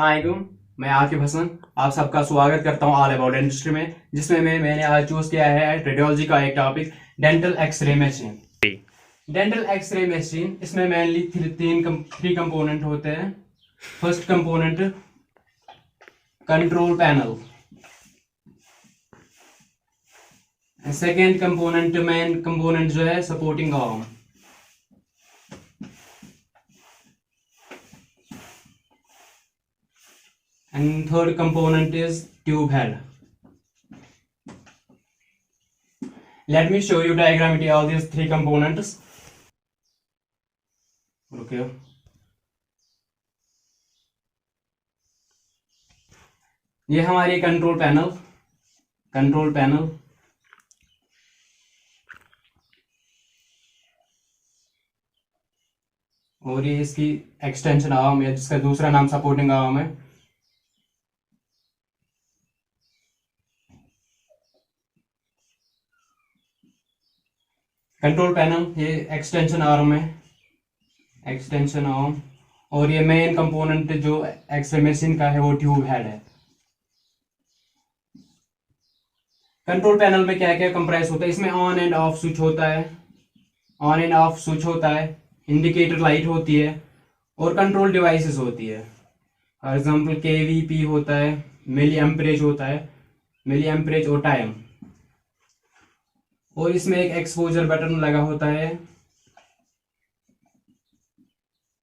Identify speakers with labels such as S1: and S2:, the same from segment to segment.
S1: अस्सलाम, मैं आकिब हसन आप सबका स्वागत करता हूं ऑल अबाउट इंडस्ट्री में, जिसमें मैंने आज चूज किया है रेडियोलॉजी का एक topic, dental X-ray machine. Dental X-ray machine, इसमें मेनली थ्री कंपोनेंट होते हैं। First component control panel, second component main component जो है supporting arm, and third component is tube head. Let me show you diagrammatically all these three components. Okay. ये हमारी control panel और ये इसकी extension arm है, जिसका दूसरा नाम सपोर्टिंग आर्म है। कंट्रोल पैनल ये एक्सटेंशन आर्म है, एक्सटेंशन आर्म। और ये मेन कंपोनेंट जो एक्सरे मशीन का है वो ट्यूब हेड है। कंट्रोल पैनल में क्या क्या कंप्रेस होता है, इसमें ऑन एंड ऑफ स्विच होता है, इंडिकेटर लाइट होती है और कंट्रोल डिवाइसेस होती है। फॉर एग्जांपल केवीपी होता है, मिली एम्परेज होता है, मिली एम्परेज और टाइम। और इसमें एक एक्सपोजर बटन लगा होता है,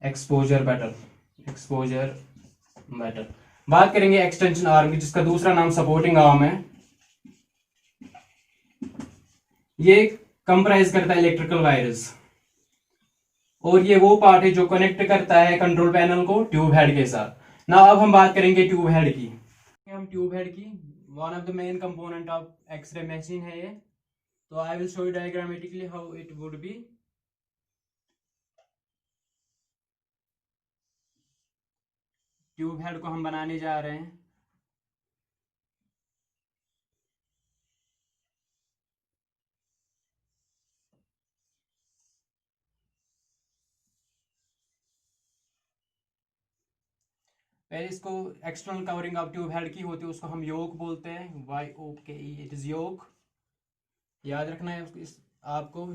S1: एक्सपोजर बटन। बात करेंगे एक्सटेंशन आर्म की, जिसका दूसरा नाम सपोर्टिंग आर्म है। ये कंप्राइज करता है इलेक्ट्रिकल वायर्स और ये वो पार्ट है जो कनेक्ट करता है कंट्रोल पैनल को ट्यूब हेड के साथ। ना अब हम बात करेंगे ट्यूब हेड की। One of the main component of X-ray machine है ये। तो I will show you diagrammatically how it would be. Tube head को हम बनाने जा रहे हैं। पहले इसको external covering of tube head की होती है, उसको हम योक बोलते हैं, YOKE, इट इज योक। याद रखना है आपको।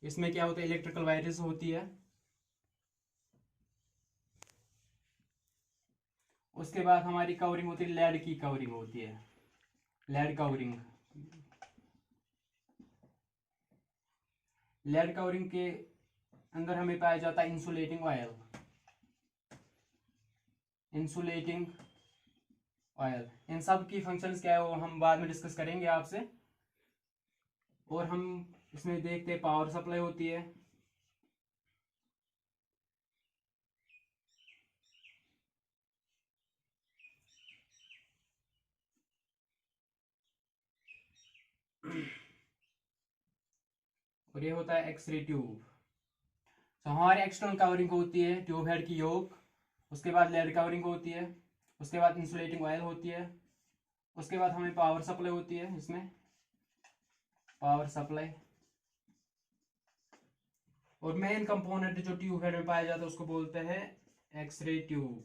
S1: इसमें क्या होता है, इलेक्ट्रिकल वायर्स होती है। उसके बाद हमारी कवरिंग होती है, लेड की कवरिंग होती है, लेड कवरिंग के अंदर हमें पाया जाता है इंसुलेटिंग ऑयल। इन सब की फंक्शंस क्या है वो हम बाद में डिस्कस करेंगे आपसे। और हम इसमें देखते हैं पावर सप्लाई होती है, और ये होता है एक्सरे ट्यूब। तो हमारी एक्सटर्नल कवरिंग होती है ट्यूब हेड की योक, उसके बाद लेड कवरिंग होती है, उसके बाद इंसुलेटिंग ऑयल होती है, उसके बाद हमें पावर सप्लाई होती है। इसमें पावर सप्लाई और मेन कंपोनेंट जो ट्यूब हेड में पाया जाता है उसको बोलते हैं एक्सरे ट्यूब।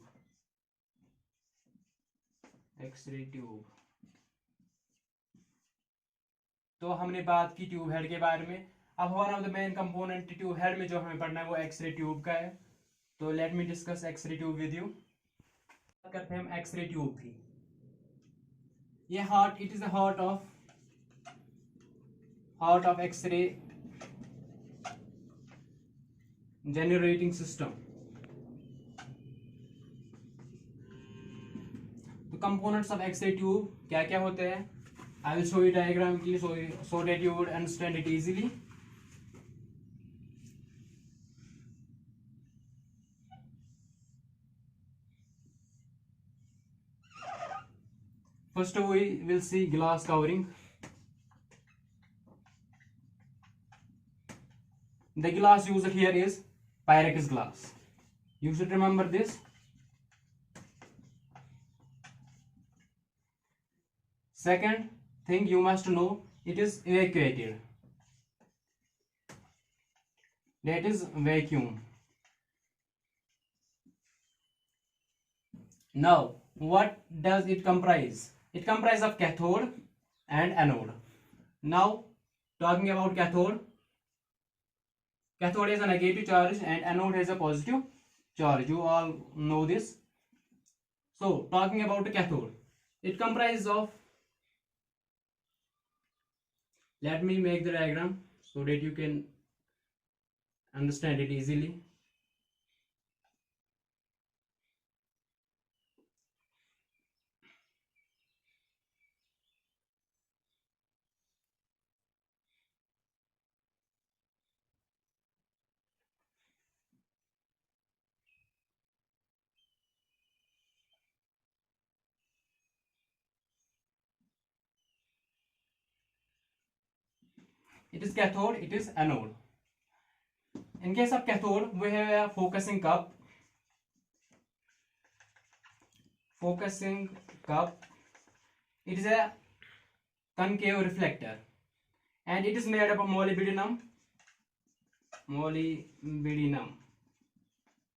S1: तो हमने बात की ट्यूब हेड के बारे में। अब one of the main component tube head में जो हमें पढ़ना है वो एक्सरे ट्यूब का है। तो let me discuss X-ray tube with you. करते हैं हम एक्सरे ट्यूब की। ये heart, it is the heart of X-ray generating system. तो कंपोनेंट्स ऑफ एक्सरे ट्यूब क्या क्या होते हैं, I will show you diagram so that you would understand it easily. First we will see glass covering. The glass used here is Pyrex glass. You should remember this. Second thing you must know, it is evacuated. That is vacuum. Now what does it comprise? It comprises of cathode and anode. Now talking about cathode has a negative charge and anode has a positive charge. You all know this. So talking about the cathode, it comprises of, let me make the diagram so that you can understand it easily. It is cathode, it is anode. In case of cathode, we have a focusing cup. It is a concave reflector, and it is made up of molybdenum.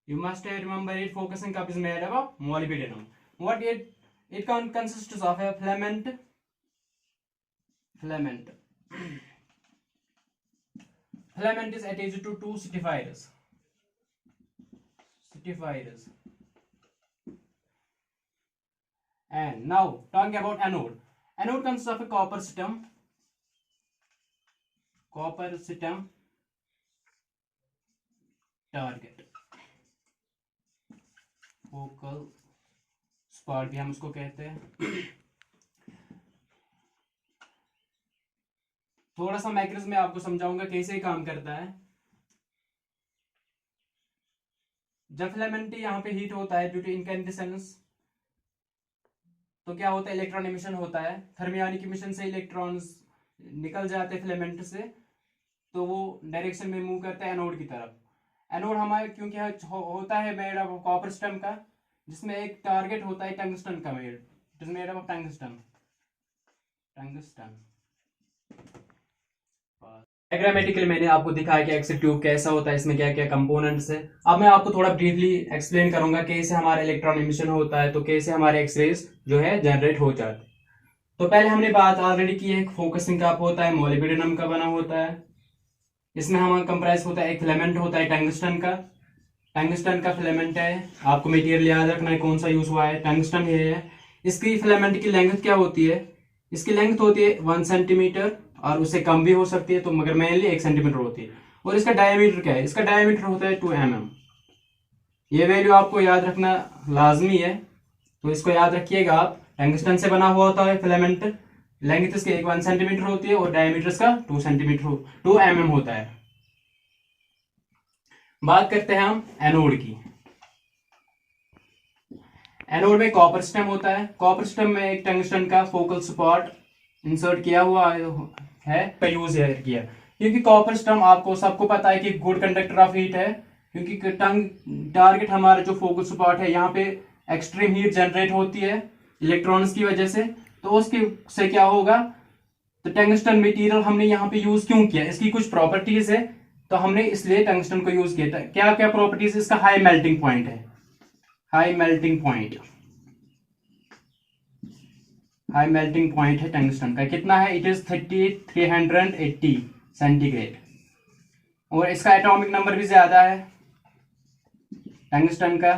S1: You must remember it. Focusing cup is made up of molybdenum. What it consists of a filament. Filament is attached to two certifiers. And now talking about anode. Anode consists of a copper system. Target. Focal spot भी हम उसको कहते हैं. थोड़ा सा mechanism में आपको समझाऊंगा कैसे काम करता है. जब फिलामेंट यहाँ पे हीट होता है ड्यू टू इनकैंडेसेंस, तो क्या होता है, इलेक्ट्रॉन एमिशन होता है. थर्मियोनिक एमिशन से इलेक्ट्रॉन्स निकल जाते हैं फिलामेंट से, तो वो डायरेक्शन में मूव करते हैं एनोड की तरफ. एनोड हमारे क्योंकि होता है मेड ऑफ कॉपर स्टम का, जिसमें एक टारगेट होता है टंगस्टन का. It is made of tungsten. Diagrammatically मैंने आपको दिखाया कि एक्सिल ट्यूब कैसा होता है, इसमें क्या क्या कंपोनेंट्स है. अब मैं आपको थोड़ा ब्रीफली एक्सप्लेन करूंगा कैसे हमारा इलेक्ट्रॉन एमिशन होता है, तो कैसे हमारे एक्सरेज जो है जनरेट हो जाते हैं. तो पहले हमने बात ऑलरेडी की है, फोकसिंग कप होता है, मोलिब्डेनम का बना होता है. इसमें हमारा कंप्राइज होता है, एक फिलामेंट होता है टंगस्टन का फिलामेंट है. आपको मटेरियल याद रखना है कौन सा यूज हुआ है, टंगस्टन है. इसकी फिलामेंट की लेंथ क्या होती है, इसकी लेंथ होती है 1 सेंटीमीटर, और उससे कम भी हो सकती है, तो मगर मेनली 1 सेंटीमीटर होती है. और इसका डायमीटर क्या है, इसका डायमीटर होता है 2 mm. ये वैल्यू आपको याद रखना लाजमी है, तो इसको याद रखिएगा आप. टंगस्टन से बना हुआ होता है फिलामेंट, लेंथ इसकी 1 सेंटीमीटर होती है और डायमीटर इसका 2 mm होता है. बात करते हैं हम एनोड की. एनोड में कॉपर स्टैम होता है. कॉपर स्टैम में एक टंगस्टन का फोकल स्पॉट इंसर्ट किया हुआ है, यूज किया, क्योंकि कॉपर स्टैम आपको सबको पता है कि गुड कंडक्टर ऑफ हीट है. क्योंकि टारगेट हमारा जो फोकल स्पॉट है, यहाँ पे एक्सट्रीम हीट जनरेट होती है इलेक्ट्रॉन्स की वजह से, तो उसके से क्या होगा, तो टंगस्टन मटेरियल हमने यहाँ पे यूज क्यों किया, इसकी कुछ प्रॉपर्टीज है, तो हमने इसलिए टंगस्टन को यूज किया था. क्या क्या प्रॉपर्टीज, इसका हाई मेल्टिंग पॉइंट है. हाई मेल्टिंग पॉइंट है टंगस्टन का. कितना है, इट इज 380 सेंटीग्रेड. और इसका एटॉमिक नंबर भी ज्यादा है टंगस्टन का,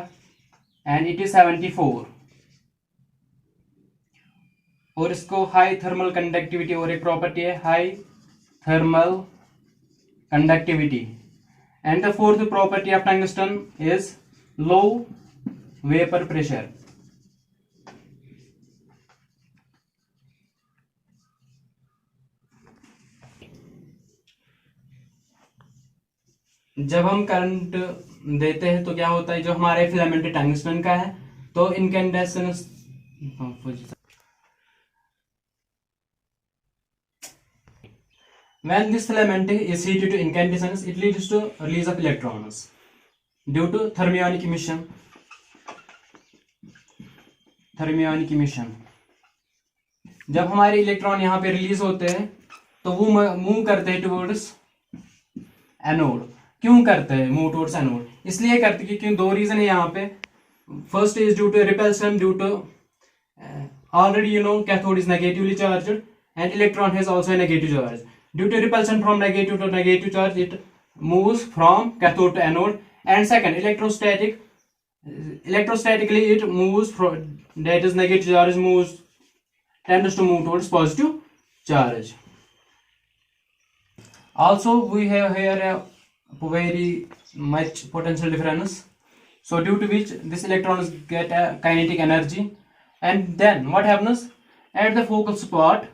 S1: एंड इट इज 74. और इसको हाई थर्मल कंडक्टिविटी, और एक प्रॉपर्टी है high thermal conductivity. And the fourth property of tungsten is low vapour pressure. जब हम करंट देते हैं तो क्या होता है, जो हमारे फिलामेंट टंगस्टन का है, तो इनकैंडेसेंस when this filament is heated to incandescence, it leads to release of electrons due to thermionic emission. जब हमारे इलेक्ट्रॉन यहाँ पे रिलीज होते हैं, तो वो मूव करते हैं टुवर्ड्स एनोड. क्यों करते हैं मूव टुवर्ड्स एनोड, इसलिए करते हैं क्योंकि 2 रीजन है यहाँ पे. First is due to repulsion due to already you know cathode is negatively charged and electron has also a negative charge. Due to repulsion from negative to negative charge, it moves from cathode to anode. And second, electrostatically it moves from, that is negative charge moves, tends to move towards positive charge. Also we have here a very much potential difference, so due to which this electrons get a kinetic energy. And then what happens at the focal spot,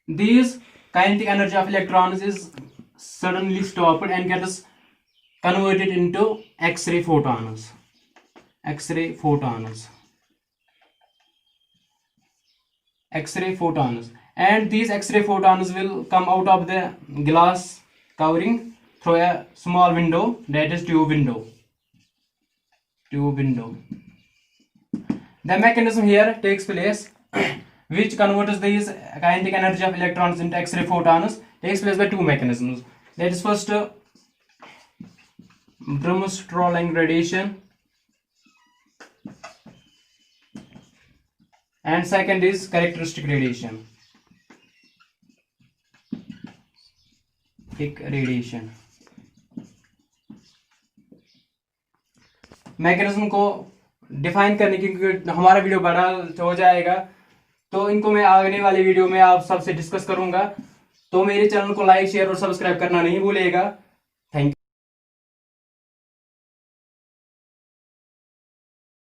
S1: these kinetic energy of electrons is suddenly stopped and gets converted into X-ray photons. X-ray photons. X-ray photons. And these X-ray photons will come out of the glass covering through a small window, that is tube window. The mechanism here takes place which converts these kinetic energy of electrons into X-ray photons takes place by two mechanisms. That is first Bremsstrahlung radiation, and second is characteristic radiation. Mechanism को define करने की, हमारा video बड़ा हो जाएगा तो इनको मैं आने वाले वीडियो में आप सबसे डिस्कस करूंगा। तो मेरे चैनल को लाइक शेयर और सब्सक्राइब करना नहीं भूलिएगा।